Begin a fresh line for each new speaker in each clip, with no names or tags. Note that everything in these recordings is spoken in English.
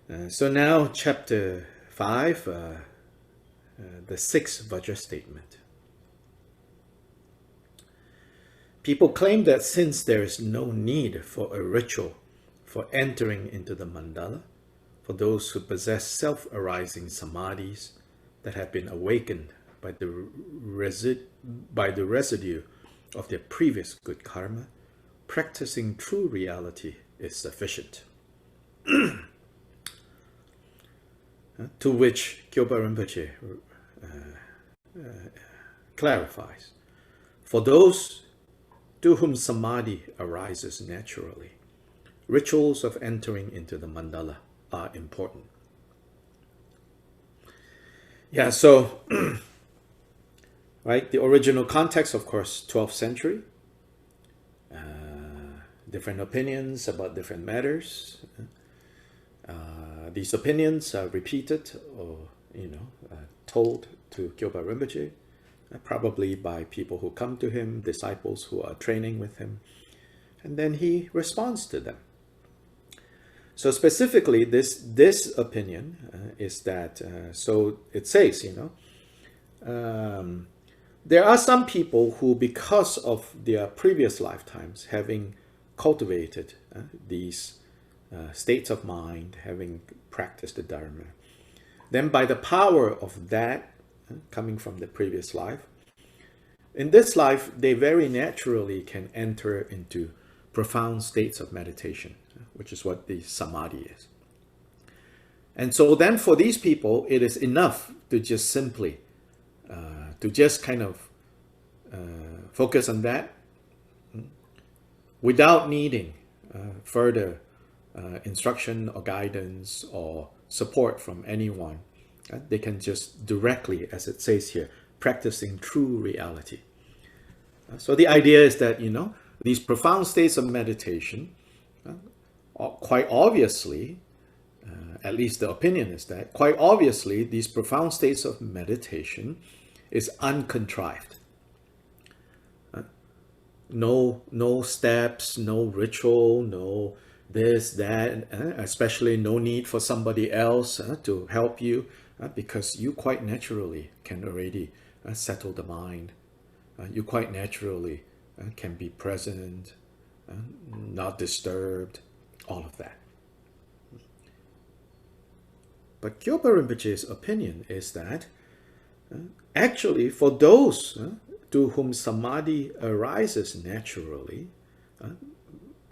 So now chapter 5, the sixth Vajra statement. People claim that since there is no need for a ritual for entering into the mandala, for those who possess self-arising samadhis that have been awakened by the residue of their previous good karma, practicing true reality is sufficient. To which Kyobpa Rinpoche clarifies, for those to whom samadhi arises naturally, rituals of entering into the mandala are important. Yeah, so, right, the original context, of course, 12th century, different opinions about different matters. These opinions are repeated or, told to Kyobpa Rinpoche, probably by people who come to him, disciples who are training with him, and then he responds to them. So specifically, this opinion is that, so it says, there are some people who, because of their previous lifetimes, having cultivated these states of mind, having practiced the Dharma, then by the power of that coming from the previous life, in this life, they very naturally can enter into profound states of meditation, which is what the samadhi is. And so then for these people, it is enough to just simply, focus on that without needing further instruction or guidance or support from anyone. They can just directly, as it says here, practicing true reality. So the idea is that, these profound states of meditation, quite obviously, at least the opinion is that, quite obviously, these profound states of meditation is uncontrived. No steps, no ritual, no this, that, especially no need for somebody else to help you, because you quite naturally can already settle the mind. You quite naturally can be present, not disturbed, all of that. But Kyobpa Rinpoche's opinion is that actually for those to whom samadhi arises naturally,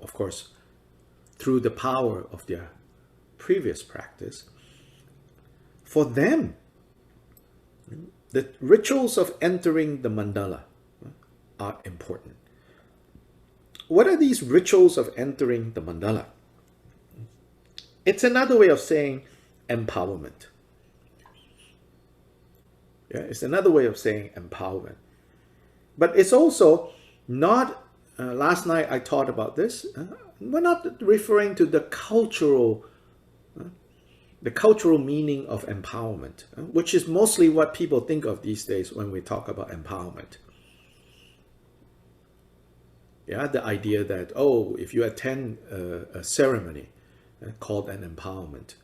of course, through the power of their previous practice, for them, the rituals of entering the mandala are important. What are these rituals of entering the mandala? It's another way of saying empowerment. Yeah, it's another way of saying empowerment. But it's also not, last night I taught about this, we're not referring to the cultural meaning of empowerment, which is mostly what people think of these days when we talk about empowerment. Yeah, the idea that, if you attend a ceremony called an empowerment,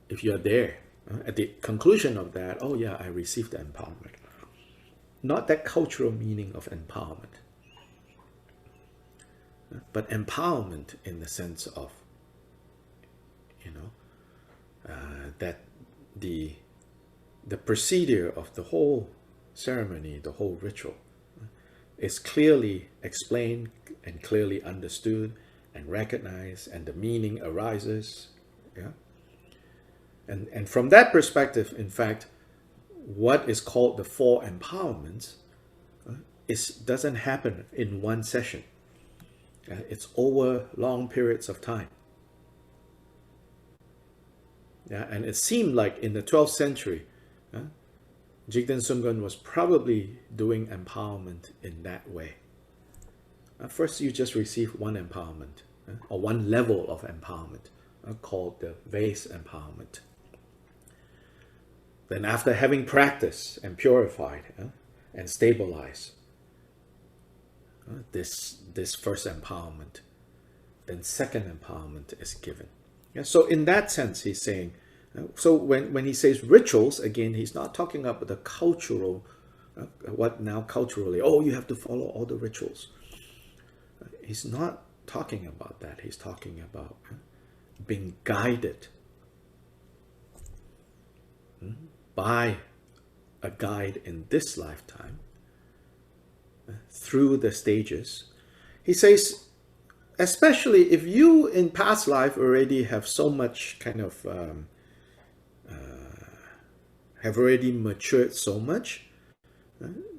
if you are there, at the conclusion of that, I received the empowerment. Not that cultural meaning of empowerment, but empowerment in the sense of, that the procedure of the whole ceremony, the whole ritual, is clearly explained and clearly understood and recognized, and the meaning arises. Yeah, and from that perspective, in fact, what is called the four empowerments doesn't happen in one session. It's over long periods of time. Yeah, and it seemed like in the 12th century, Jikten Sumgön was probably doing empowerment in that way. First, you just receive one empowerment, or one level of empowerment, called the vase empowerment. Then after having practiced and purified and stabilized this first empowerment, then second empowerment is given. Yeah, so in that sense, he's saying, so when he says rituals, again, he's not talking about the cultural, what now culturally, oh, you have to follow all the rituals. He's not talking about that. He's talking about being guided by a guide in this lifetime through the stages. He says, especially if you in past life already have so much kind of, have already matured so much,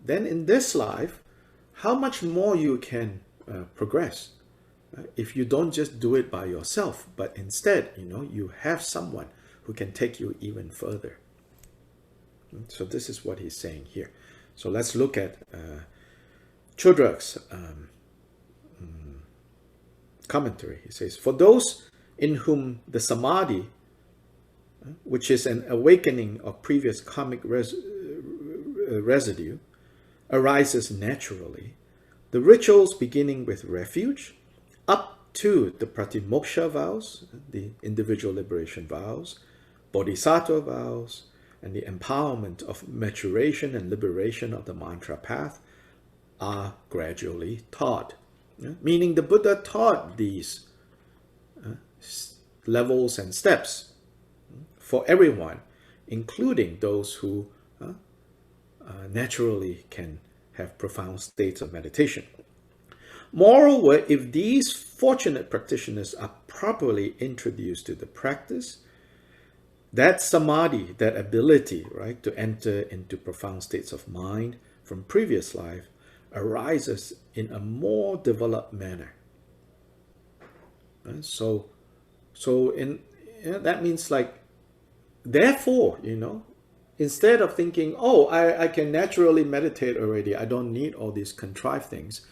then in this life, how much more you can progress if you don't just do it by yourself, but instead, you have someone who can take you even further. So this is what he's saying here. So let's look at Chodrak's commentary. He says, for those in whom the samadhi, which is an awakening of previous karmic residue, arises naturally, the rituals beginning with refuge up to the pratimoksha vows, the individual liberation vows, bodhisattva vows, and the empowerment of maturation and liberation of the mantra path are gradually taught. Meaning the Buddha taught these levels and steps for everyone, including those who naturally can have profound states of meditation. Moreover, if these fortunate practitioners are properly introduced to the practice, that samadhi, that ability, right, to enter into profound states of mind from previous life arises in a more developed manner. So that means like, therefore, instead of thinking, oh, I can naturally meditate already, I don't need all these contrived things,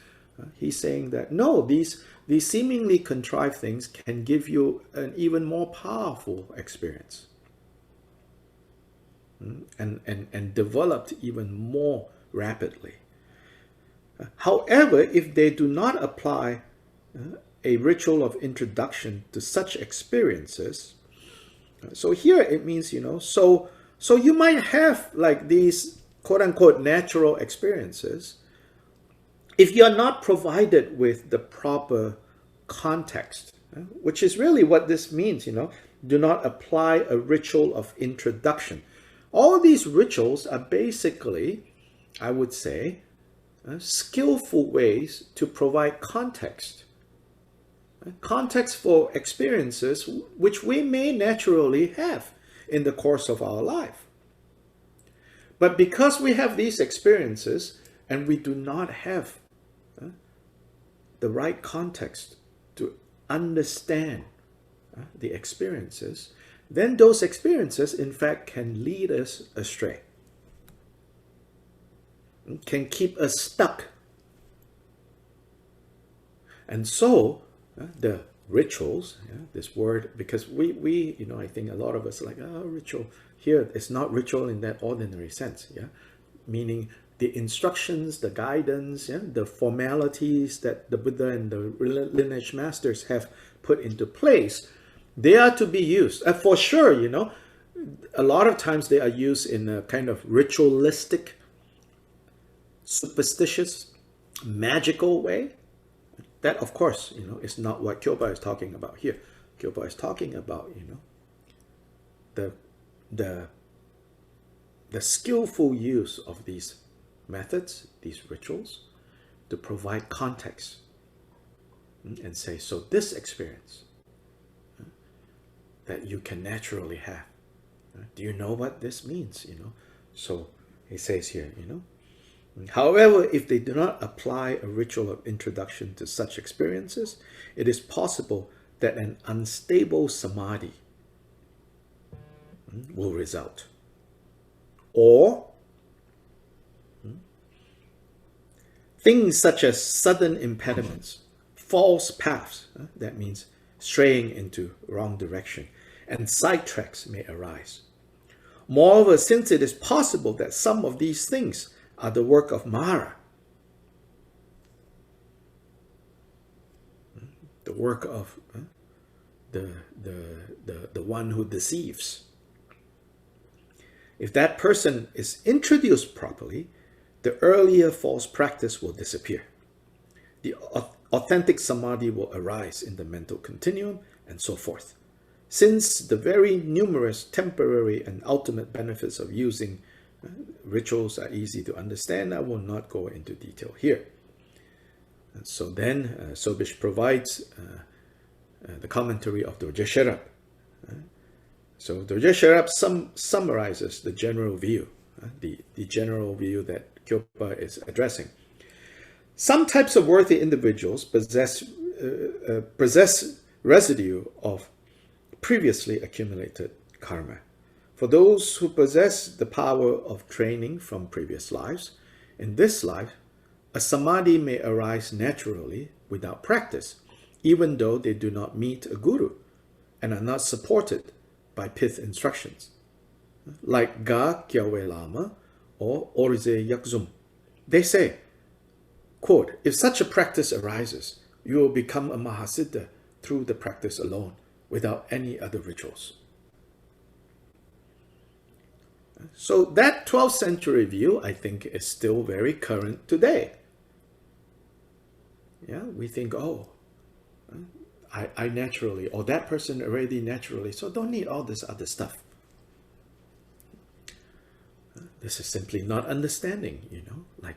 he's saying that no, these seemingly contrived things can give you an even more powerful experience. And developed even more rapidly. However, if they do not apply a ritual of introduction to such experiences, so here it means, so you might have like these quote-unquote natural experiences. If you're not provided with the proper context, which is really what this means, do not apply a ritual of introduction. All these rituals are basically, I would say, skillful ways to provide context. Context for experiences which we may naturally have in the course of our life. But because we have these experiences and we do not have the right context to understand the experiences, then those experiences, in fact, can lead us astray, can keep us stuck. And so, the rituals, this word, because we I think a lot of us are like, oh, ritual. Here, it's not ritual in that ordinary sense, meaning the instructions, the guidance, the formalities that the Buddha and the lineage masters have put into place, they are to be used. For sure, a lot of times they are used in a kind of ritualistic, superstitious, magical way. That, of course, is not what Kyobpa is talking about here. Kyobpa is talking about, the skillful use of these methods, these rituals, to provide context and say, so this experience that you can naturally have, do you know what this means? So he says here, however, if they do not apply a ritual of introduction to such experiences, it is possible that an unstable samadhi will result. Or things such as sudden impediments, false paths, that means straying into wrong direction, and sidetracks may arise. Moreover, since it is possible that some of these things are the work of Mara, the work of the one who deceives. If that person is introduced properly, the earlier false practice will disappear. The authentic samadhi will arise in the mental continuum, and so forth. Since the very numerous temporary and ultimate benefits of using rituals are easy to understand, I will not go into detail here. And so then Sobisch provides the commentary of Dorje Sherab. So Dorje Sherab summarizes the general view, the general view that Kyobpa is addressing. Some types of worthy individuals possess residue of previously accumulated karma. For those who possess the power of training from previous lives, in this life, a samadhi may arise naturally without practice, even though they do not meet a guru and are not supported by pith instructions. Like Ga Gyawe Lama or Orze Yakzum. They say, quote, if such a practice arises, you will become a Mahasiddha through the practice alone, without any other rituals. So that 12th century view, I think, is still very current today. Yeah, we think, oh, I naturally, or that person already naturally, so don't need all this other stuff. This is simply not understanding, like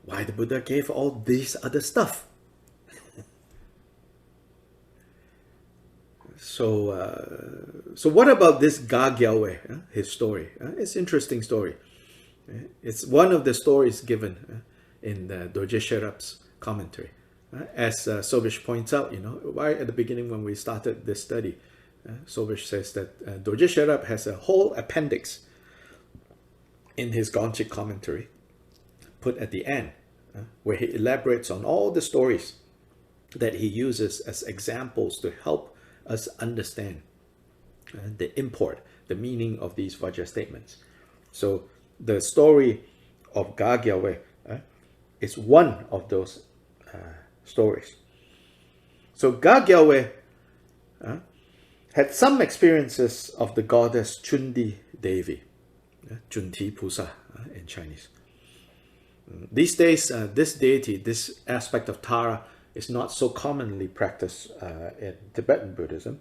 why the Buddha gave all this other stuff. So what about this Ga Gyawe, his story? It's an interesting story. It's one of the stories given in the Dorje Sherab's commentary. As Sobisch points out, right at the beginning when we started this study, Sobisch says that Dorje Sherab has a whole appendix in his Gongchik commentary put at the end, where he elaborates on all the stories that he uses as examples to help us understand the import, the meaning of these Vajra statements. So the story of Ga Gyawe is one of those stories. So Ga Gyawe had some experiences of the goddess Chundi Devi, Chunti Pusa in Chinese. These days, this deity, this aspect of Tara, is not so commonly practiced in Tibetan Buddhism,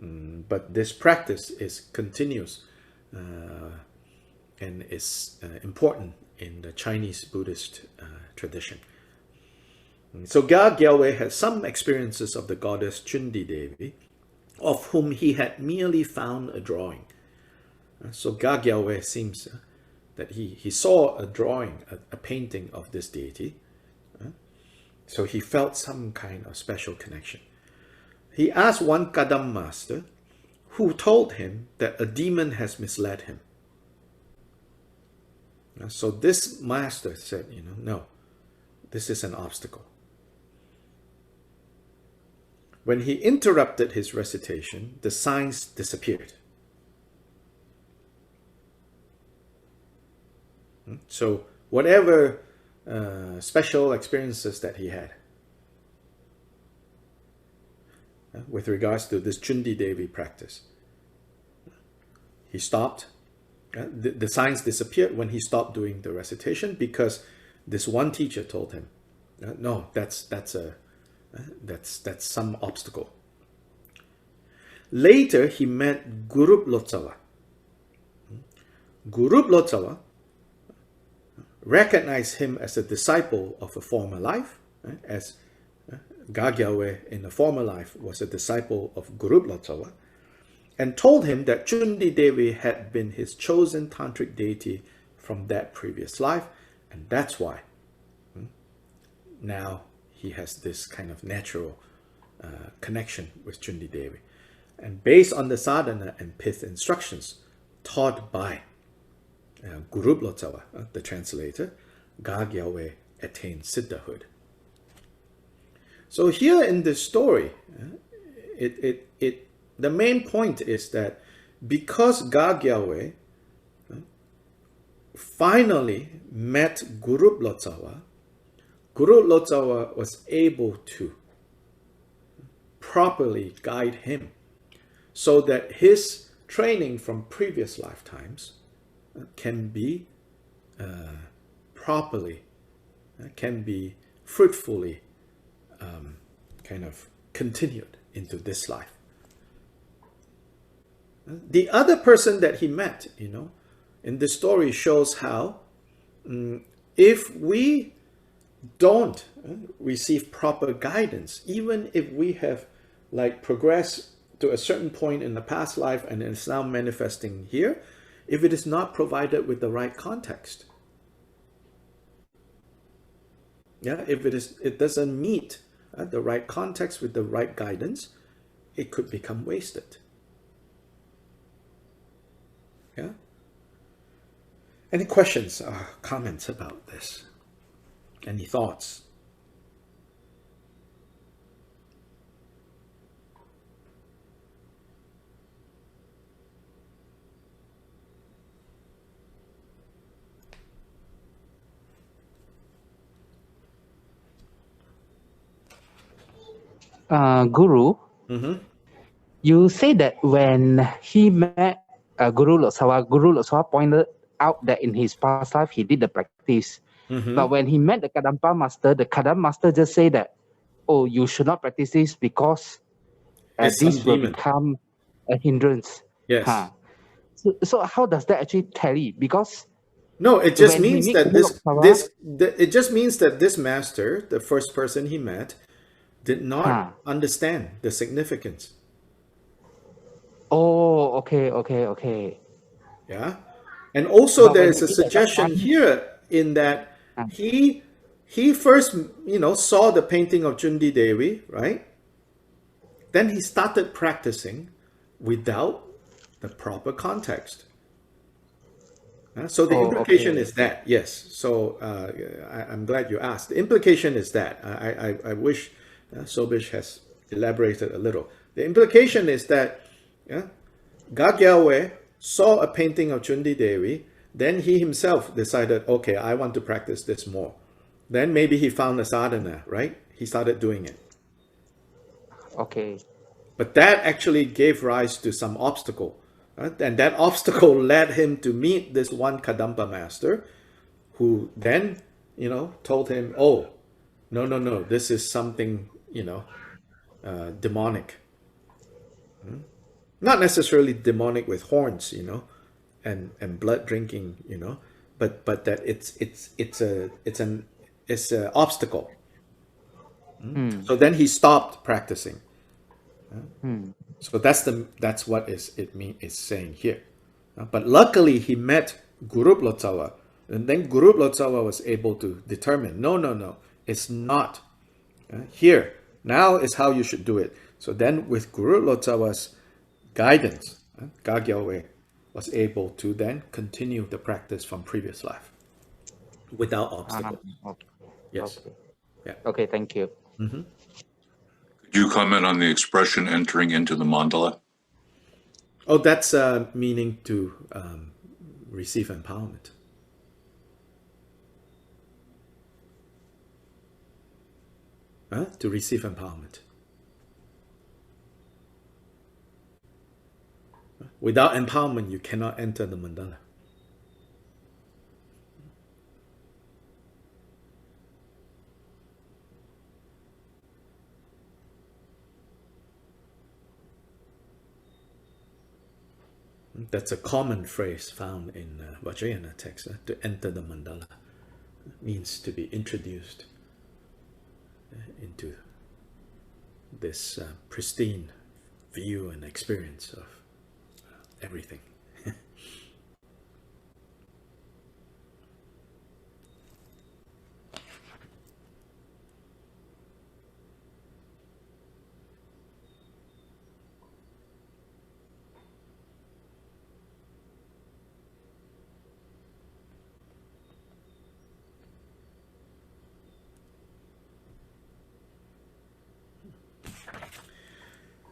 but this practice is continuous and is important in the Chinese Buddhist tradition. So Ga Gyawe had some experiences of the goddess Chundi Devi, of whom he had merely found a drawing. So Ga Gyawe seems that he saw a drawing, a painting of this deity. So he felt some kind of special connection. He asked one Kadam master, who told him that a demon has misled him. So this master said, no, this is an obstacle. When he interrupted his recitation, the signs disappeared. So whatever special experiences that he had with regards to this Chundi Devi practice, he stopped. The signs disappeared when he stopped doing the recitation, because this one teacher told him, no, that's some obstacle. Later, he met Guru Lotsawa. Guru Lotsawa recognized him as a disciple of a former life, as Ga Gyawe in a former life was a disciple of Guru Lotsawa, and told him that Chundi Devi had been his chosen tantric deity from that previous life, and that's why now he has this kind of natural connection with Chundi Devi. And based on the sadhana and pith instructions taught by Guru Lotsawa, the translator, Ga Gyawe attained siddhahood. So here in this story, the main point is that because Ga Gyawe finally met Guru Lotsawa, Guru Lotsawa was able to properly guide him so that his training from previous lifetimes can be properly, can be fruitfully kind of continued into this life. The other person that he met, in this story shows how if we don't receive proper guidance, even if we have like progressed to a certain point in the past life and it's now manifesting here, if it is not provided with the right context, if it doesn't meet the right context with the right guidance, it could become wasted. Yeah. Any questions or comments about this? Any thoughts?
Guru, you say that when he met Guru Lotsawa pointed out that in his past life he did the practice. But when he met the Kadampa master, the Kadam master just say that, oh, you should not practice this because this will become a hindrance.
Yes.
So how does that actually tally? Because
no, it just means that it just means that this master, the first person he met, did not understand the significance.
Oh, okay.
Yeah. And also there's a suggestion here in that he first, saw the painting of Jundi Devi, right? Then he started practicing without the proper context. So the implication is that, yes. So I'm glad you asked. The implication is that, I wish Sobisch has elaborated a little. The implication is that Gagyalwe saw a painting of Jundi Devi, then he himself decided, okay, I want to practice this more. Then maybe he found a sadhana, right? He started doing it.
Okay.
But that actually gave rise to some obstacle. Right? And that obstacle led him to meet this one Kadampa master who then, told him, oh, no, this is something, demonic. Not necessarily demonic with horns, and blood drinking, but that it's an obstacle. So then he stopped practicing. So that's what it's saying here. But luckily he met Guru Lotsawa, and then Guru Lotsawa was able to determine, no, it's not. Here, now is how you should do it. So then with Guru Lotsawa's guidance, Gagyalwe was able to then continue the practice from previous life without obstacle.
Okay.
Yes.
Okay.
Yeah.
Okay, thank you.
Could you comment on the expression entering into the mandala?
Oh, that's meaning to receive empowerment. To receive empowerment. Without empowerment, you cannot enter the mandala. That's a common phrase found in Vajrayana text. To enter the mandala means to be introduced into this pristine view and experience of everything.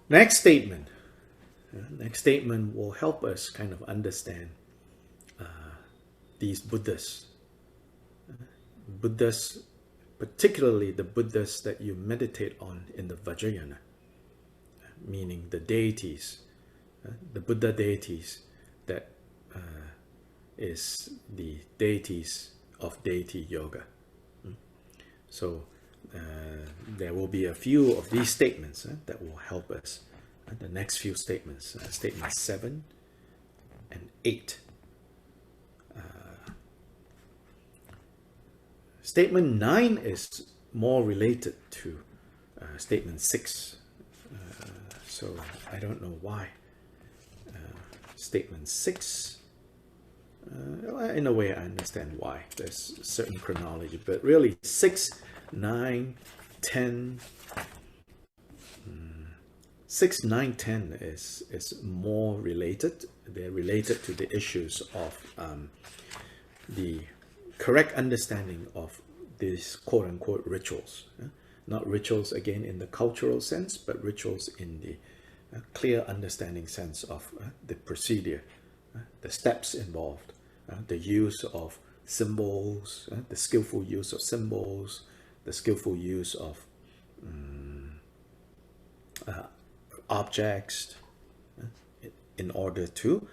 Next statement. Next statement will help us kind of understand these Buddhas. Buddhas, particularly the Buddhas that you meditate on in the Vajrayana. meaning the deities, the Buddha deities that is the deities of deity yoga. So there will be a few of these statements that will help us. The next few statements, statements 7 and 8. Statement 9 is more related to statement 6. So I don't know why. Statement 6, in a way I understand why. There's certain chronology, but really 6, 9, 10, 6, 9, 10 is more related. They're related to the issues of the correct understanding of these quote-unquote rituals. Not rituals again in the cultural sense, but rituals in the clear understanding sense of the procedure, the steps involved, the use of symbols, the skillful use of symbols, the skillful use of objects in order to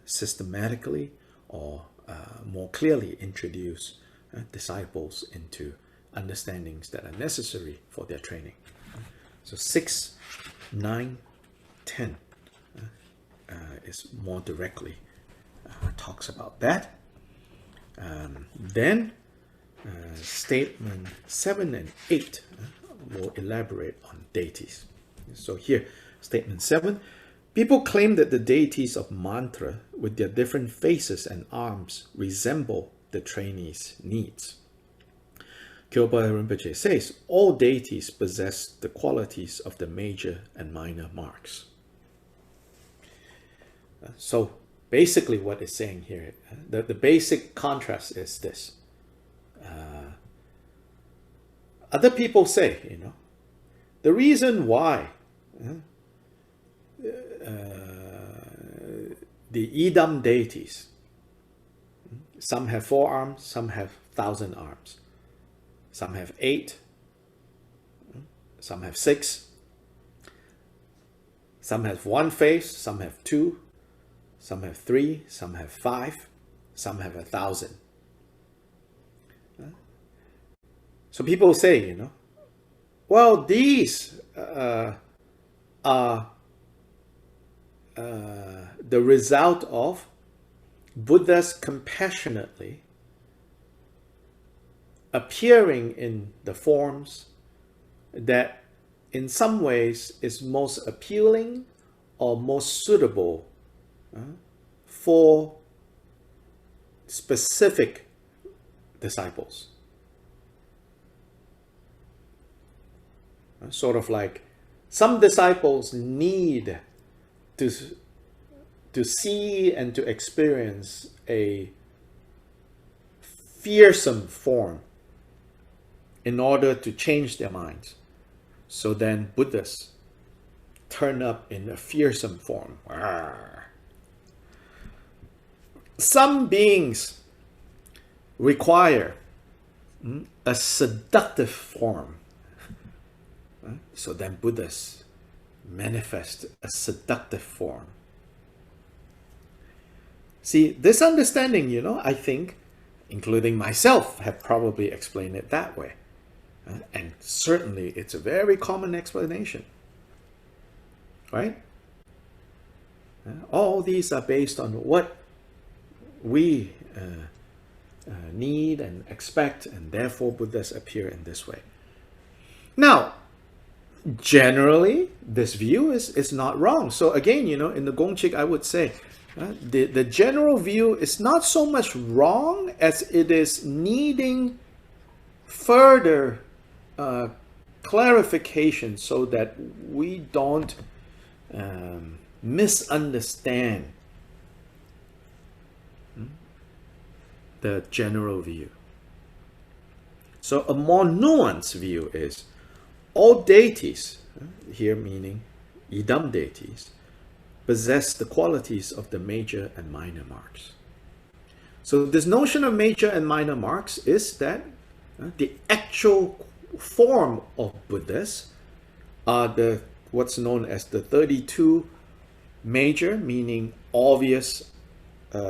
systematically or more clearly introduce disciples into understandings that are necessary for their training. So 6, 9, 10 is more directly talks about that. Then statement 7 and 8 will elaborate on deities. So here, statement 7, people claim that the deities of mantra with their different faces and arms resemble the trainees' needs. Kyobpa Rinpoche says, all deities possess the qualities of the major and minor marks. So basically what it's saying here, the basic contrast is this. Other people say, the reason why the Idam deities, some have 4 arms, some have 1,000 arms, some have 8, some have 6, some have 1 face, some have 2, some have 3, some have 5, some have 1,000. So people say, well, these are the result of Buddhas compassionately appearing in the forms that in some ways is most appealing or most suitable for specific disciples. Sort of like some disciples need to see and to experience a fearsome form in order to change their minds. So then Buddhas turn up in a fearsome form. Some beings require a seductive form. So then Buddhas manifest a seductive form. See, this understanding, I think, including myself, have probably explained it that way. And certainly it's a very common explanation. Right? All these are based on what we need and expect, and therefore Buddhas appear in this way. Now, generally, this view is not wrong. So again, in the Gongchik, I would say, the general view is not so much wrong as it is needing further clarification so that we don't misunderstand the general view. So a more nuanced view is all deities, here meaning Idam deities, possess the qualities of the major and minor marks. So this notion of major and minor marks is that the actual form of Buddhas are the what's known as the 32 major, meaning obvious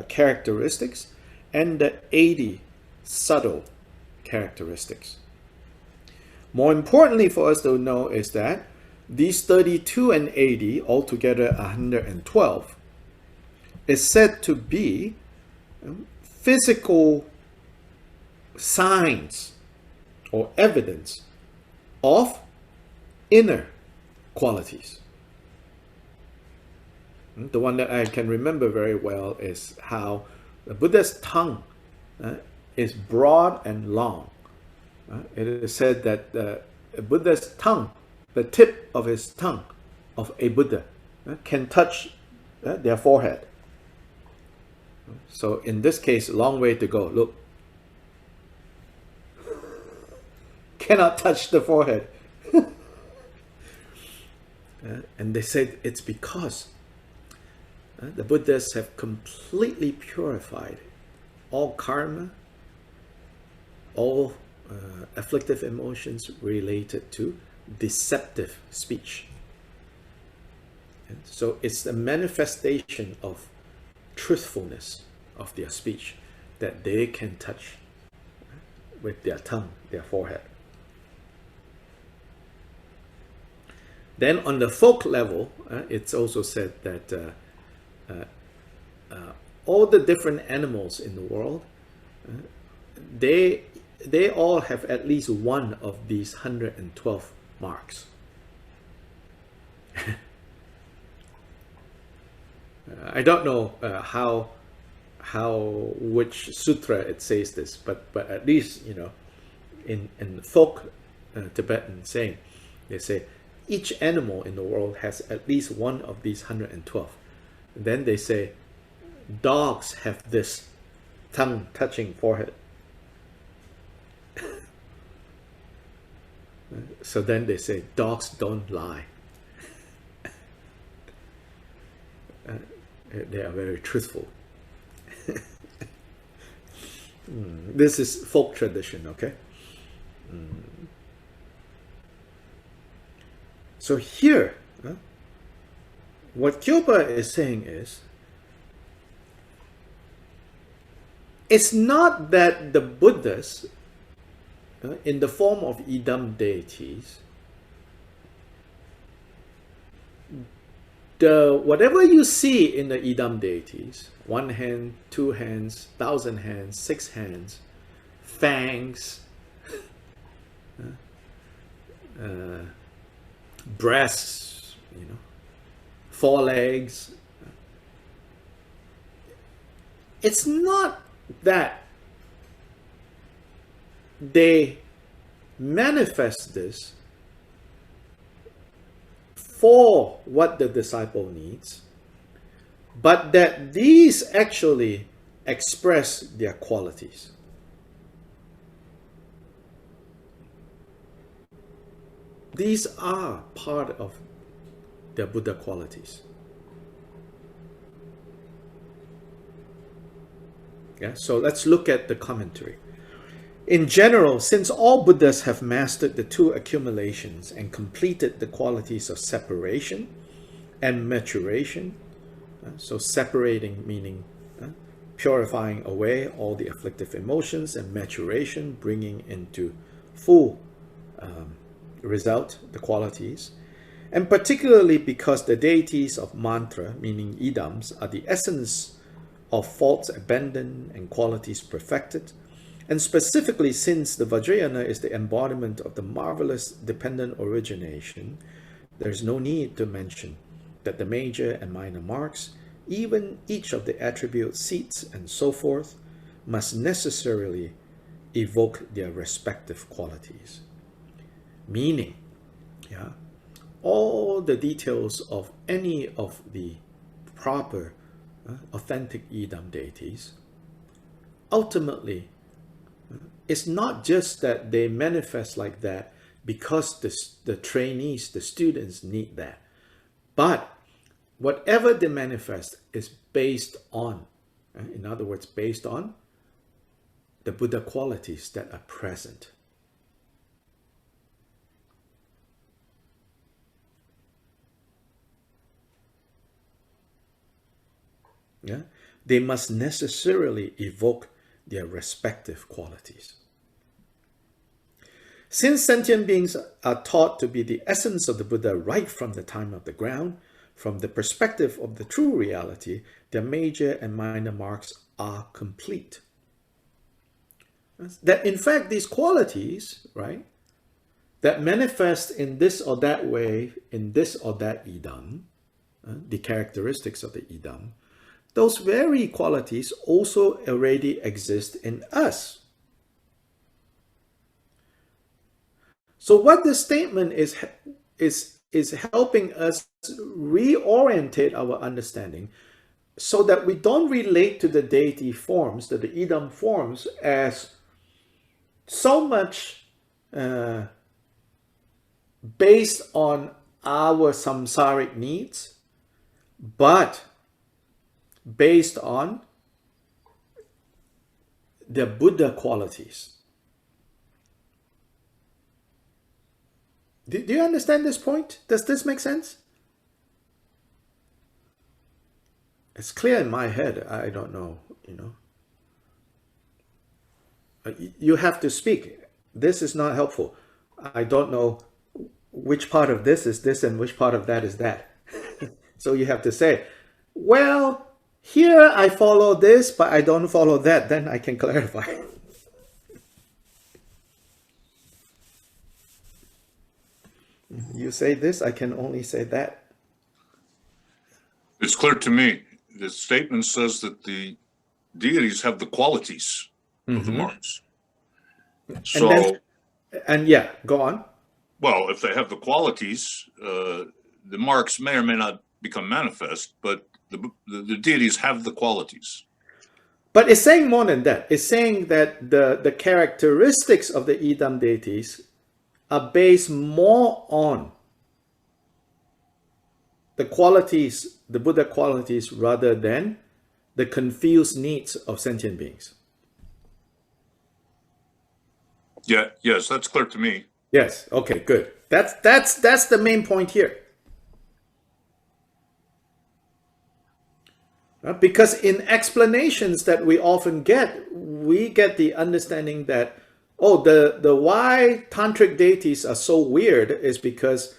characteristics, and the 80 subtle characteristics. More importantly for us to know is that these 32 and 80, altogether 112, is said to be physical signs or evidence of inner qualities. The one that I can remember very well is how the Buddha's tongue is broad and long. It is said that the Buddha's tongue, the tip of his tongue of a Buddha, can touch their forehead. So in this case, long way to go. Look, cannot touch the forehead. And they said it's because the Buddhas have completely purified all karma, all afflictive emotions related to deceptive speech. And so it's a manifestation of truthfulness of their speech that they can touch with their tongue, their forehead. Then on the folk level, it's also said that all the different animals in the world, they all have at least one of these 112 marks. I don't know which sutra it says this, but at least, you know, in folk Tibetan saying, they say each animal in the world has at least one of these 112. And then they say dogs have this tongue touching forehead. So then they say dogs don't lie. They are very truthful. This is folk tradition, okay? So here, what Kyobpa is saying is, it's not that the Buddhas, in the form of idam deities, whatever you see in the idam deities, 1 hand, 2 hands, 1,000 hands, 6 hands, fangs, breasts, you know, 4 legs. It's not that they manifest this for what the disciple needs, but that these actually express their qualities. These are part of their Buddha qualities. Yeah, so let's look at the commentary. In general, since all Buddhas have mastered the 2 accumulations and completed the qualities of separation and maturation, so separating meaning purifying away all the afflictive emotions, and maturation bringing into full result the qualities, and particularly because the deities of mantra, meaning idams, are the essence of faults abandoned and qualities perfected, and specifically since the Vajrayana is the embodiment of the marvelous dependent origination, there is no need to mention that the major and minor marks, even each of the attributes, seats, and so forth, must necessarily evoke their respective qualities. Meaning, yeah, all the details of any of the proper authentic idam deities, ultimately, it's not just that they manifest like that because the trainees, the students need that, but whatever they manifest is based on, in other words, based on the Buddha qualities that are present. yeah, they must necessarily evoke their respective qualities. Since sentient beings are taught to be the essence of the Buddha right from the time of the ground, from the perspective of the true reality, their major and minor marks are complete. That in fact, these qualities, right, that manifest in this or that way, in this or that idam, the characteristics of the idam, those very qualities also already exist in us. So what this statement is helping us reorientate our understanding so that we don't relate to the deity forms, to the idam forms, as so much based on our samsaric needs, but based on the Buddha qualities. Do you understand this point? Does this make sense? It's clear in my head. I don't know, You have to speak. This is not helpful. I don't know which part of this is this and which part of that is that. So you have to say, well, here I follow this, but I don't follow that. Then I can clarify. You say this, I can only say that.
It's clear to me. The statement says that the deities have the qualities of the marks. So,
and yeah, go on.
well, if they have the qualities, the marks may or may not become manifest, but the deities have the qualities.
But it's saying more than that. It's saying that the characteristics of the idam deities are based more on the qualities, the Buddha qualities, rather than the confused needs of sentient beings.
Yeah, yes, that's clear to me.
Yes, okay, good. That's the main point here. Because in explanations that we often get, we get the understanding that, oh, the why tantric deities are so weird is because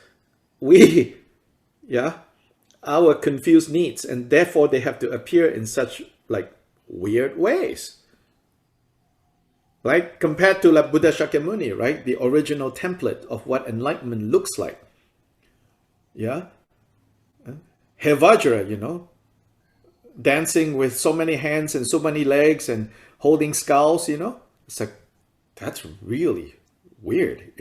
we, our confused needs, and therefore they have to appear in such like weird ways. Right? Compared to like Buddha Shakyamuni, right? The original template of what enlightenment looks like. Yeah? Vajra, dancing with so many hands and so many legs and holding skulls, It's like, that's really weird,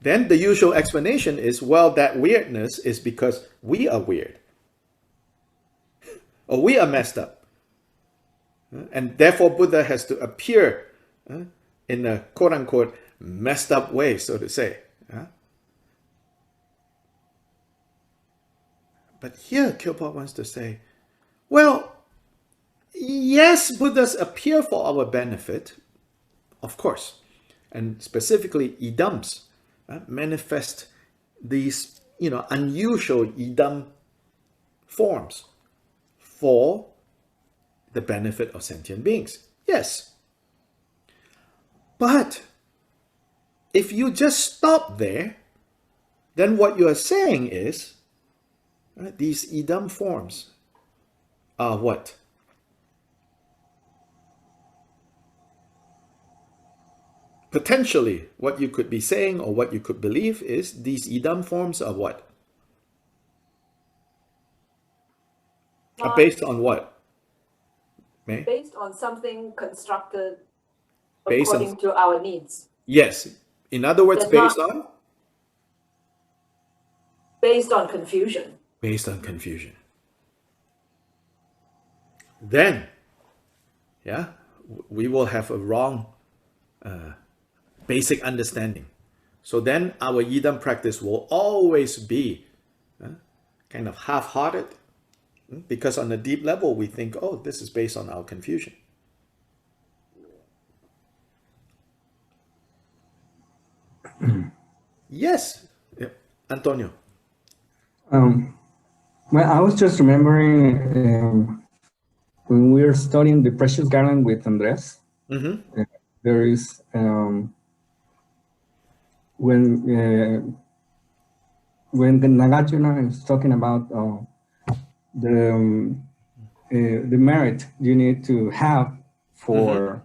Then the usual explanation is, well, that weirdness is because we are weird. Or we are messed up. And therefore Buddha has to appear in a quote-unquote messed up way, so to say. But here Kyobpa wants to say, well, yes, Buddhas appear for our benefit, of course. And specifically idams manifest these, unusual idam forms for the benefit of sentient beings. Yes. But if you just stop there, then what you are saying is, these idam forms are what? Potentially, what you could be saying or what you could believe is these idam forms are what? Are based on what? May?
Based on something constructed according to our needs.
Yes. In other words, based on?
Based on confusion.
Based on confusion. Then, we will have a wrong basic understanding. So then our idam practice will always be kind of half-hearted, because on a deep level we think, oh, this is based on our confusion. Yes, Antonio.
Well, I was just remembering when we were studying the Precious Garland with Andres, there is when the Nagarjuna is talking about the merit you need to have for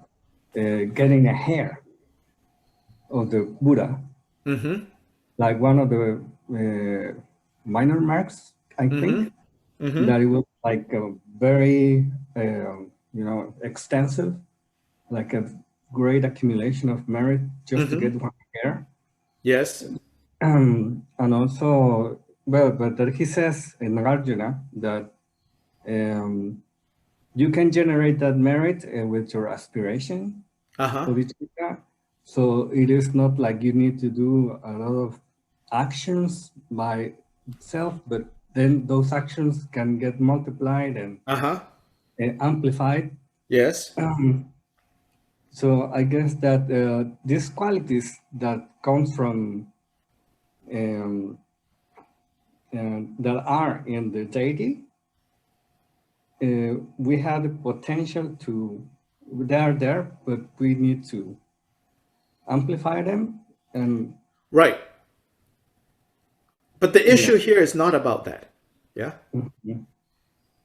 getting a hair of the Buddha, like one of the minor marks, I think, that it was like a very extensive, like a great accumulation of merit just to get one hair.
Yes.
And also, well, but that he says in Nagarjuna that you can generate that merit with your aspiration. So it is not like you need to do a lot of actions by itself, but then those actions can get multiplied and amplified.
Yes.
So I guess that these qualities that comes from that are in the deity, we have the potential to, they are there, but we need to amplify them. And
right. But the issue here is not about that. Yeah.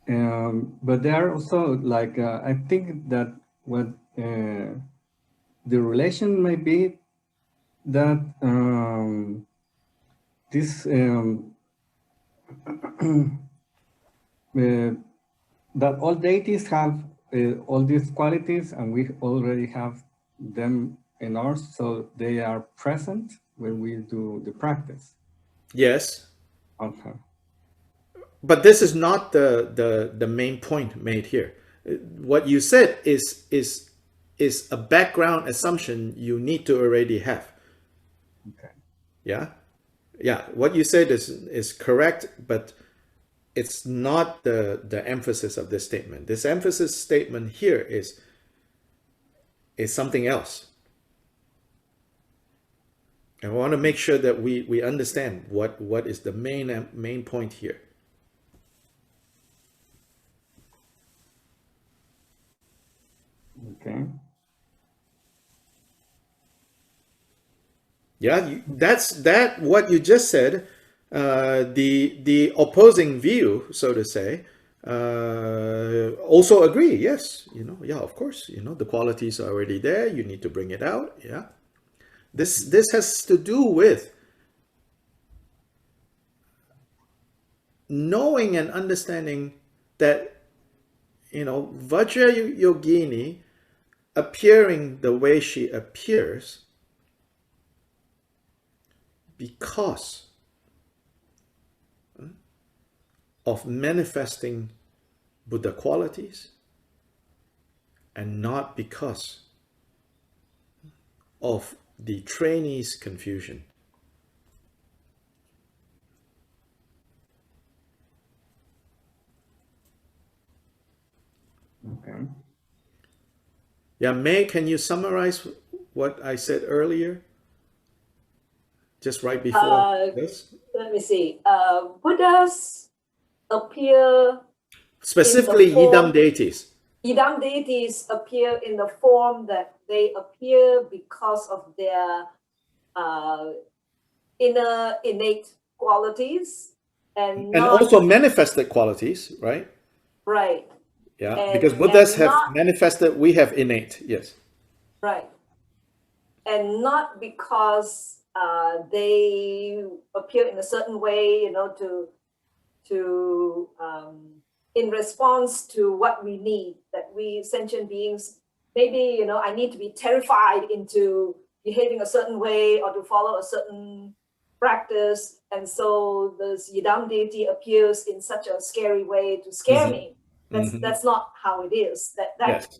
But there are also like, I think that what the relation may be that this that all deities have all these qualities, and we already have them in ours, so they are present when we do the practice.
Yes.
Okay.
But this is not the main point made here. What you said is a background assumption you need to already have.
Okay.
Yeah. Yeah. What you said is correct, but it's not the emphasis of this statement. This emphasis statement here is something else. And I want to make sure that we understand what is the main point here.
Okay.
Yeah, that's what you just said. The opposing view, so to say, also agree. Yes, yeah, of course, the qualities are already there. You need to bring it out. Yeah, this has to do with knowing and understanding that Vajra Yogini appearing the way she appears because of manifesting Buddha qualities and not because of the trainee's confusion.
Okay.
Yeah, May, can you summarize what I said earlier? Just right before this?
Let me see. Buddhas appear
specifically Yidam deities.
Yidam deities appear in the form that they appear because of their inner innate qualities and
also manifested qualities, right?
Right.
Yeah, because Buddhas have manifested, we have innate, yes.
Right. And not because they appear in a certain way, to in response to what we need, that we sentient beings, maybe, I need to be terrified into behaving a certain way or to follow a certain practice. And so this Yidam deity appears in such a scary way to scare me. That's not how it is. Yes.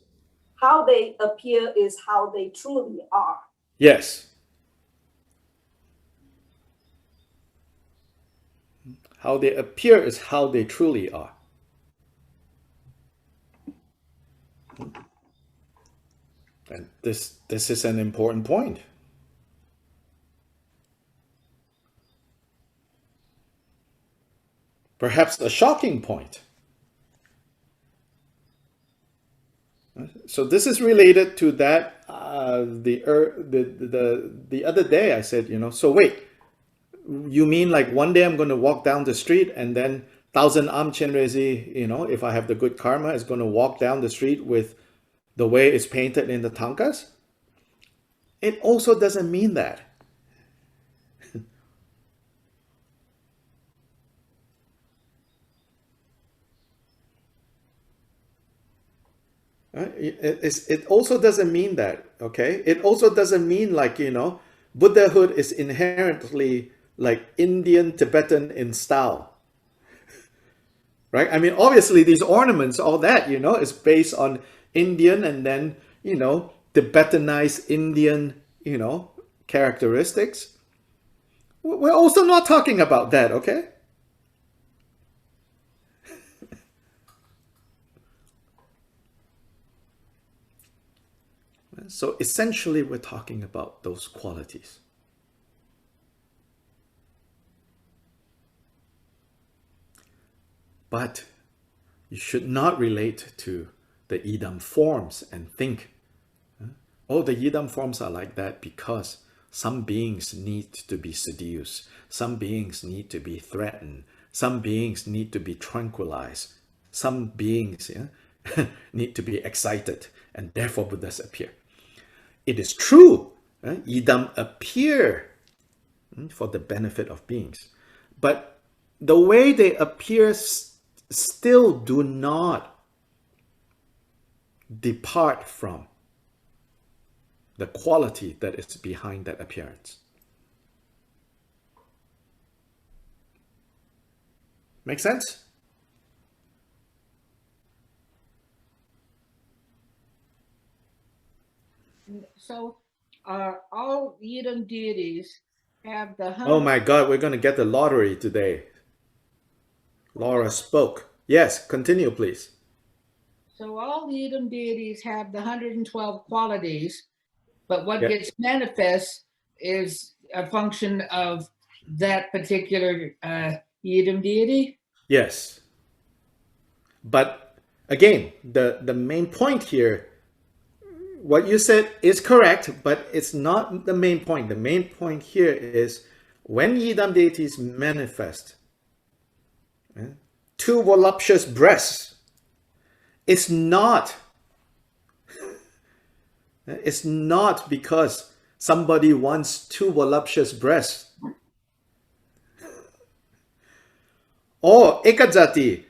How they appear is how they truly are.
Yes. How they appear is how they truly are. And this is an important point. perhaps a shocking point. So this is related to that. The other day I said, so wait, you mean like one day I'm going to walk down the street and then 1,000 Amchenrezi, if I have the good karma, is going to walk down the street with the way it's painted in the tankas? It also doesn't mean that. It also doesn't mean that, okay? It also doesn't mean like, Buddhahood is inherently like Indian, Tibetan in style, right? I mean, obviously these ornaments, all that, is based on Indian and then, Tibetanized Indian, characteristics. We're also not talking about that, okay? So essentially, we're talking about those qualities. But you should not relate to the Yidam forms and think, oh, the Yidam forms are like that because some beings need to be seduced, some beings need to be threatened, some beings need to be tranquilized, some beings need to be excited, and therefore Buddhas appear. It is true, Yidam appear for the benefit of beings, but the way they appear still do not depart from the quality that is behind that appearance. Make sense?
So all Yidam deities have the 100.
Oh my God, we're going to get the lottery today. Laura spoke. Yes, continue, please.
So all Yidam deities have the 112 qualities, but what
Yeah.
gets manifest is a function of that particular Yidam deity.
Yes. But again, the main point here, what you said is correct, but it's not the main point. The main point here is when Yidam deities manifest, two voluptuous breasts, it's not because somebody wants two voluptuous breasts. Or ekajati,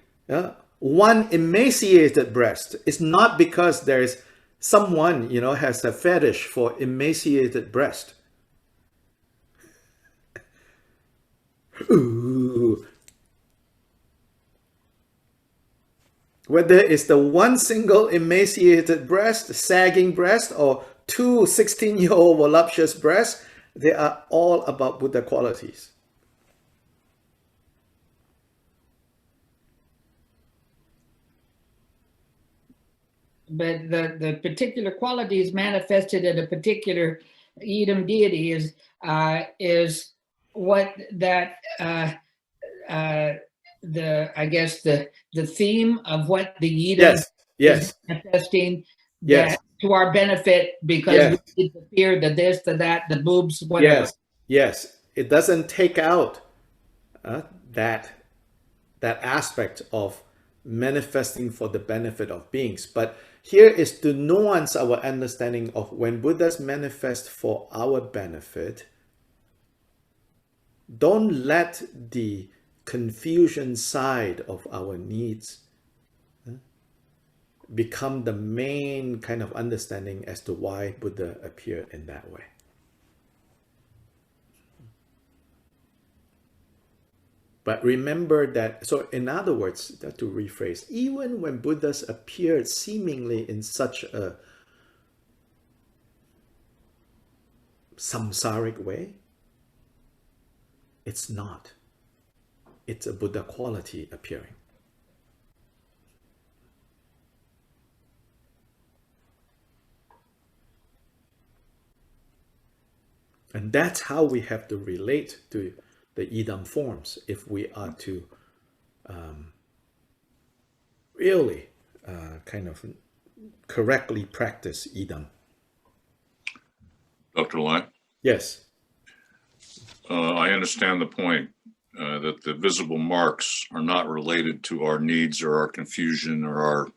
one emaciated breast. It's not because there's someone, has a fetish for emaciated breast. Ooh. Whether it's the one single emaciated breast, sagging breast, or two 16-year-old voluptuous breasts, they are all about Buddha qualities.
But the particular qualities manifested in a particular Yidam deity is what that the theme of what the Yidam is manifesting that to our benefit because we need the fear, the this, the that, the boobs, whatever.
Yes. It doesn't take out that aspect of manifesting for the benefit of beings. But here is to nuance our understanding of when Buddhas manifest for our benefit. Don't let the confusion side of our needs become the main kind of understanding as to why Buddha appeared in that way. But remember that, so in other words, to rephrase, even when Buddhas appeared seemingly in such a samsaric way, it's not. It's a Buddha quality appearing. And that's how we have to relate to the Yidam forms if we are to really kind of correctly practice idam.
Dr. Lai?
Yes.
I understand the point that the visible marks are not related to our needs or our confusion or our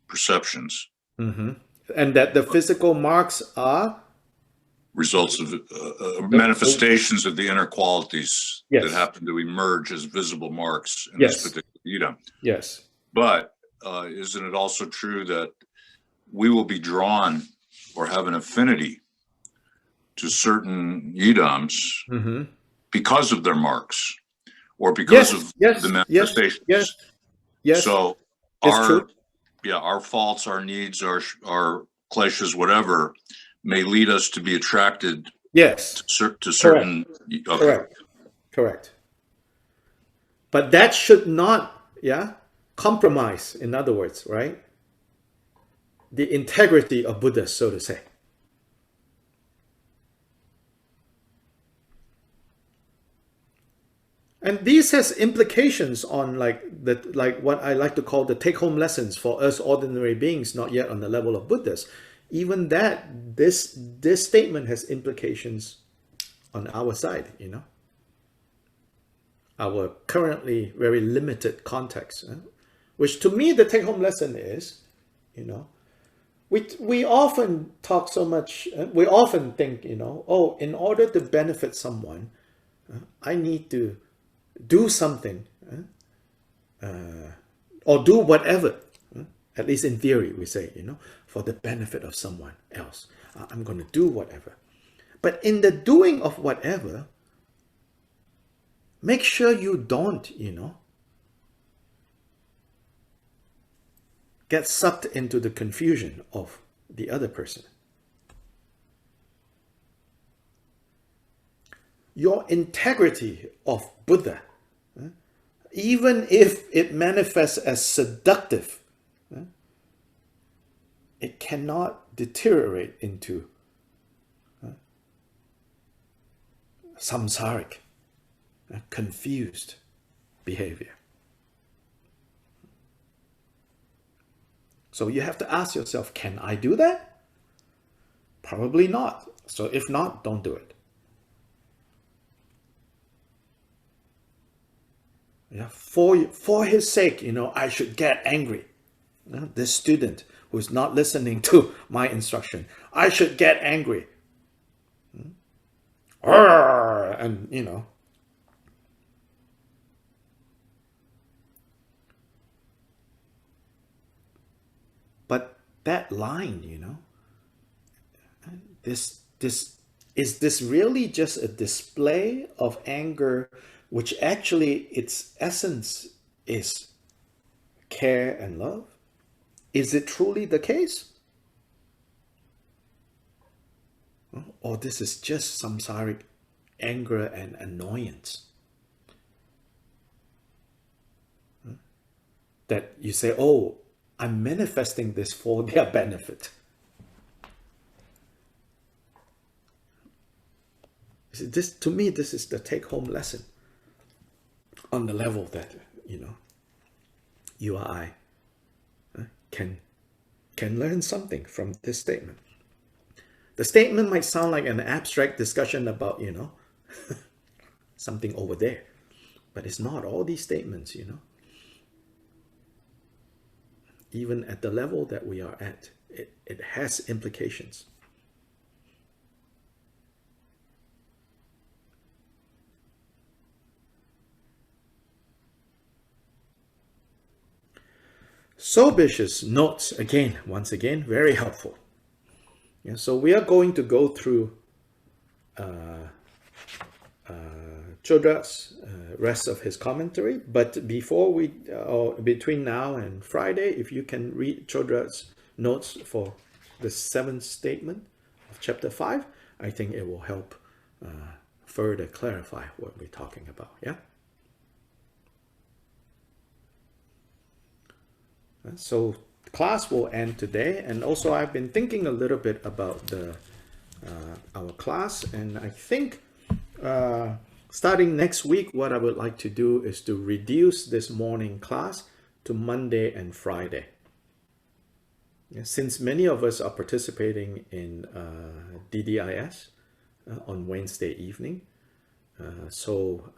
perceptions.
Mm-hmm. And that the physical marks are
results of manifestations of the inner qualities that happen to emerge as visible marks in this particular idam.
Yes.
But isn't it also true that we will be drawn or have an affinity to certain idams because of their marks or because of the manifestations?
Yes.
So our faults, our needs, our kleshas, whatever, may lead us to be attracted to certain.
Correct. But that should not compromise, in other words, right, the integrity of Buddha, so to say. And this has implications on like what I like to call the take-home lessons for us ordinary beings, not yet on the level of Buddhas. Even that, this statement has implications on our side, you know, our currently very limited context, which to me the take-home lesson is, you know, we often talk so much, we often think, you know, oh, in order to benefit someone, I need to do something or do whatever, at least in theory we say, you know, for the benefit of someone else. I'm going to do whatever. But in the doing of whatever, make sure you don't, you know, get sucked into the confusion of the other person. Your integrity of Buddha, even if it manifests as seductive, it cannot deteriorate into samsaric, confused behavior. So you have to ask yourself, can I do that? Probably not. So if not, don't do it. Yeah, for his sake, you know, I should get angry. You know, this student who's not listening to my instruction, I should get angry. And, you know, but that line, you know, is this really just a display of anger, which actually its essence is care and love? Is it truly the case? Or this is just samsaric anger and annoyance? That you say, oh, I'm manifesting this for their benefit. This, to me, this is the take-home lesson on the level that, you know, you or I can learn something from this statement. The statement might sound like an abstract discussion about, you know, something over there, but it's not. All these statements, you know, even at the level that we are at, it has implications. Sobisch's notes, once again, very helpful. Yeah, so we are going to go through Chodra's rest of his commentary, but before we, or between now and Friday, if you can read Chodra's notes for the 7th statement of chapter 5, I think it will help further clarify what we're talking about. Yeah. So class will end today, and also I've been thinking a little bit about the our class, and I think starting next week, what I would like to do is to reduce this morning class to Monday and Friday. Since many of us are participating in DDIS on Wednesday evening, so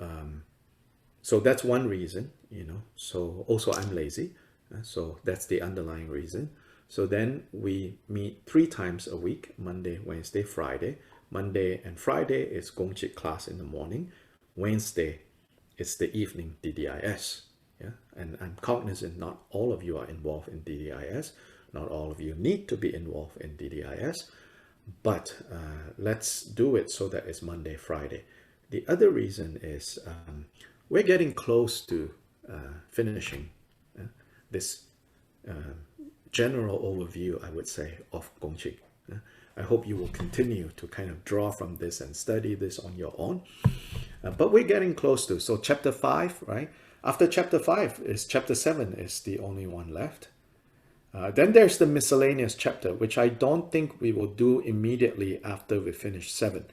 that's one reason, so also I'm lazy, so that's the underlying reason. So then we meet 3 times a week, Monday, Wednesday, Friday. Monday and Friday is Gongchik class in the morning. Wednesday is the evening DDIS. Yeah, and I'm cognizant not all of you are involved in DDIS. Not all of you need to be involved in DDIS, but let's do it so that it's Monday, Friday. The other reason is we're getting close to finishing this general overview, I would say, of Gongchik. I hope you will continue to kind of draw from this and study this on your own. But we're getting close to. So chapter 5, right? After chapter 5 is chapter 7 is the only one left. Then there's the miscellaneous chapter, which I don't think we will do immediately after we finish 7.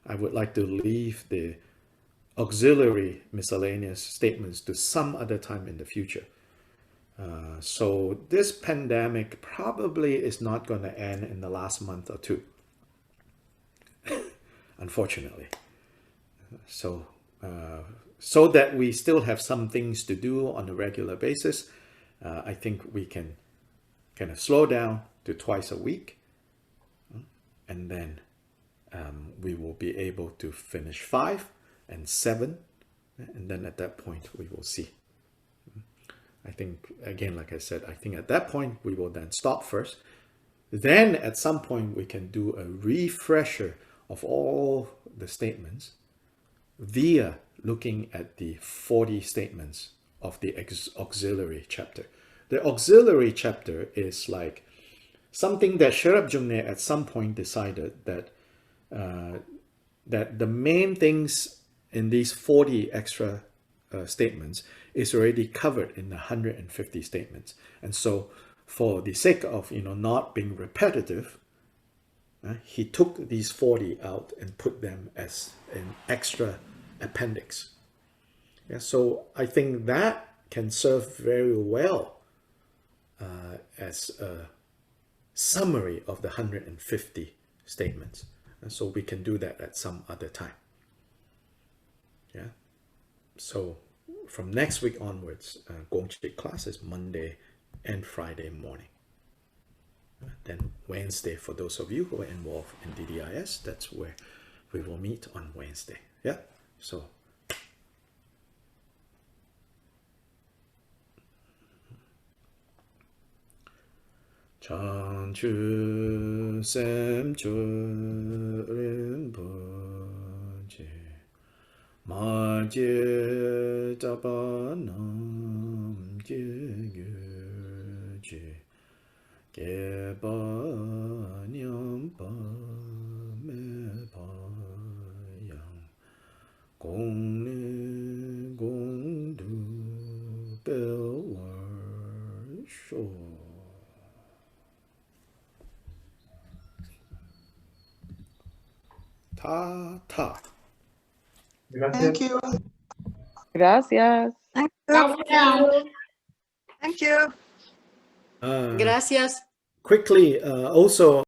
I would like to leave the auxiliary miscellaneous statements to some other time in the future. So this pandemic probably is not going to end in the last month or 2, unfortunately. So that we still have some things to do on a regular basis, I think we can kind of slow down to twice a week, and then we will be able to finish 5 and 7, and then at that point we will see. I think, again, like I said, I think at that point we will then stop first. Then at some point we can do a refresher of all the statements via looking at the 40 statements of the auxiliary chapter. The auxiliary chapter is like something that Sherab Jungne at some point decided that that the main things in these 40 extra statements is already covered in the 150 statements. And so for the sake of not being repetitive, he took these 40 out and put them as an extra appendix. Yeah, so I think that can serve very well as a summary of the 150 statements. And so we can do that at some other time. Yeah. So from next week onwards, Gongchik class is Monday and Friday morning. Then Wednesday, for those of you who are involved in DDIS, that's where we will meet on Wednesday. Yeah. So Chanchu Semchu Rinpoche Maje Tapanam Gyöje Geba Nyampa Mepa Yang Gongni Gongdu Belwar Sho Ta.
Thank you.
Gracias.
Thank you. Thank you.
Gracias.
Quickly, also